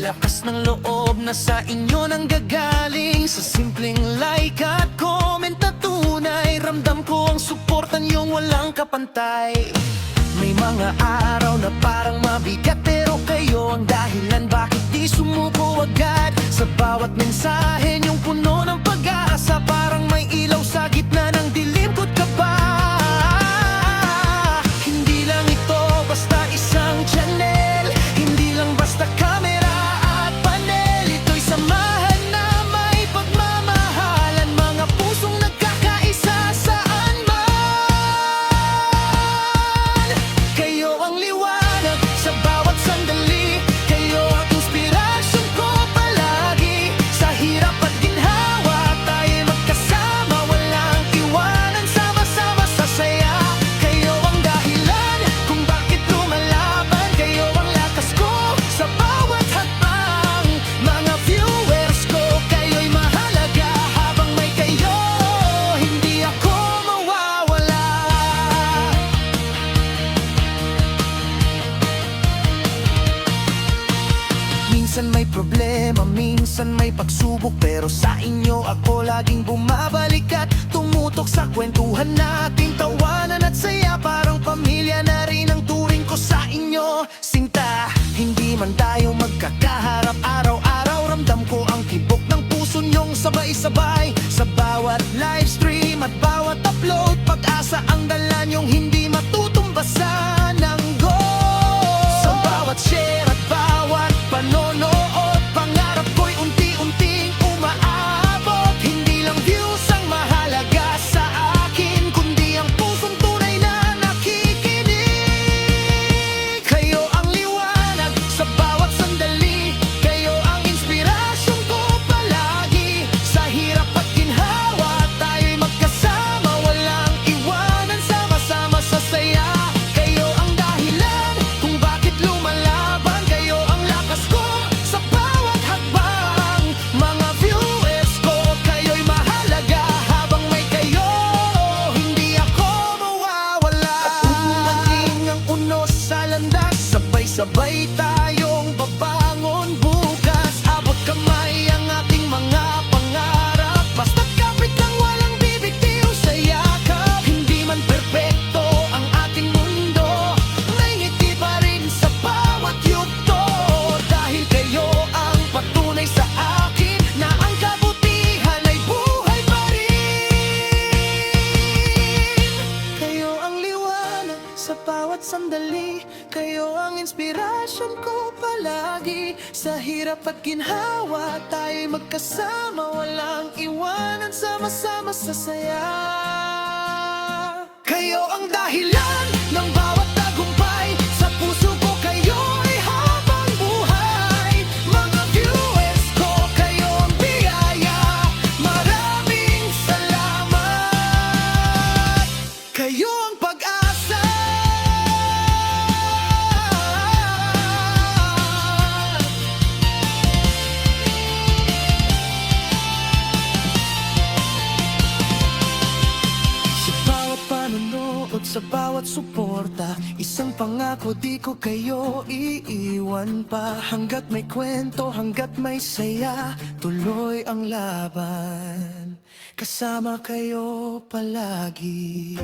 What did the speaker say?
lakas ng loob na sa inyo nang gagaling. Sa simpleng like at comment na tunay, ramdam ko ang suporta niyong walang kapantay. May mga araw na parang mabigat, pero kayo ang dahilan bakit di sumuko agad. Sa bawat mensahe niyong puno ng pag-asa, parang may ilaw sa gitna ng dilim ko't kaba. Hindi lang ito basta isang channel, hindi lang basta camera at panel. Ito'y samahan na may pagmamahalan, mga pusong nagkakaisa saan man. Kayo ang liwanag sa bawat sandali, kayo ang inspirasyon ko palagi. Sa hirap at ginhawa tayo'y magkasama, walang iwanan, sama-sama sa saya. Kayo ang dahilan kung bakit lumalaban, kayo ang lakas ko sa bawat hakbang. Mga viewers ko, kayo'y mahalaga, habang may kayo, hindi ako mawawala. Minsan may problema, minsan may pagsubok, pero sa inyo ako laging bumabalik at tumutok. Sa kwentuhan natin, tawanan at saya, parang pamilya na rin ang turing ko sa inyo. Sinta, hindi man tayo magkakaharap araw-araw, ramdam ko ang tibok ng puso niyong sabay-sabay. Sa bawat livestream at bawat upload, pag-asa ang dala niyong hindi matutumbasan ng go. Sa bawat share at bawat panonood, pangarap ko'y unti-unting umaabot. Hindi lang views ang mahalaga sa akin, kundi ang pusong tunay na nakikinig. Kayo ang liwanag sa bawat sandali, kayo ang inspirasyon ko palagi. Sa hirap at ginhawa tayo'y magkasama, walang iwanan, sama-sama sa saya. Kayo ang dahilan kung bakit lumalaban, kayo ang lakas ko sa bawat hakbang. Mga viewers ko, kayo'y mahalaga, habang may kayo, hindi ako mawawala. At maging ang unos sa landas, sabay-sabay tayong babangon bukas. Abot kamay ang ating mga pangarap, basta't kapit lang walang bibitiw sa yakap. Hindi man perpekto ang ating mundo, may ngiti pa rin sa bawat yugto. Dahil kayo ang patunay sa akin na ang kabutihan ay buhay pa rin. Kayo ang liwanag sa bawat sandali, kayo ang inspirasyon ko palagi. Sa hirap at ginhawa tayo'y magkasama, walang iwanan, sama-sama sa saya. Kayo ang dahilan ng bawat tagumpay, sa puso ko kayo'y habang buhay. Mga viewers ko, kayo ang biyaya, maraming salamat. Kayo ang pag-asa. Sa bawat panonood, sa bawat suporta, isang pangako, di ko kayo iiwan pa. Hanggat may kwento, hanggat may saya, tuloy ang laban, kasama kayo palagi.